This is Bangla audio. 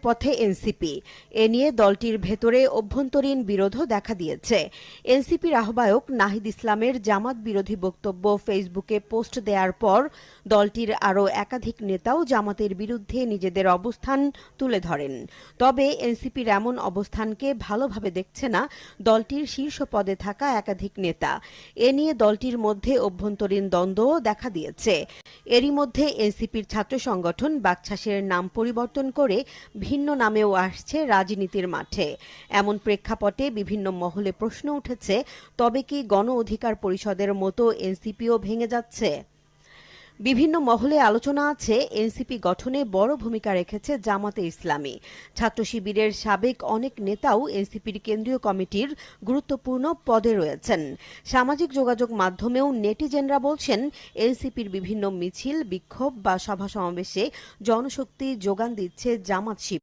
পথে এনসিপি। এ নিয়ে দলটির ভেতরে অভ্যন্তরীণ বিরোধও দেখা দিয়েছে। এনসিপির আহ্বায়ক নাহিদ ইসলামের জামাত বিরোধী বক্তব্য ফেসবুকে পোস্ট দেওয়ার পর দলটির আরও একাধিক নেতাও জামাতের বিরুদ্ধে নিজেদের অবস্থান তুলে ধরেন। তবে এনসিপির এমন অবস্থানকে ভালোভাবে দেখছে না দলটির শীর্ষ পদে থাকা একাধিক নেতা। এ নিয়ে দলটির মধ্যে অভ্যন্তরীণ দ্বন্দ্বও দেখা দিয়েছে। এরই মধ্যে এনসিপির ছাত্র সংগঠন বাকছাসের নাম পরিবর্তন করে ভিন্ন নামেও আসছে রাজনীতির মাঠে। এমন প্রেক্ষাপটে বিভিন্ন মহলে প্রশ্ন উঠেছে, তবে কি গণ অধিকার পরিষদের মতো এনসিপিও ভেঙে যাচ্ছে? বিভিন্ন মহলে আলোচনা আছে, এনসিপি গঠনে বড় ভূমিকা রেখেছে জামাতে ইসলামী। ছাত্র শিবিরের সাবেক অনেক নেতাও এনসিপির কেন্দ্রীয় কমিটির গুরুত্বপূর্ণ পদে রয়েছেন। সামাজিক যোগাযোগ মাধ্যমেও নেটিজেনরা বলছেন, এনসিপির বিভিন্ন মিছিল, বিক্ষোভ বা সভা সমাবেশে জনশক্তি যোগান দিচ্ছে জামাত শিবির।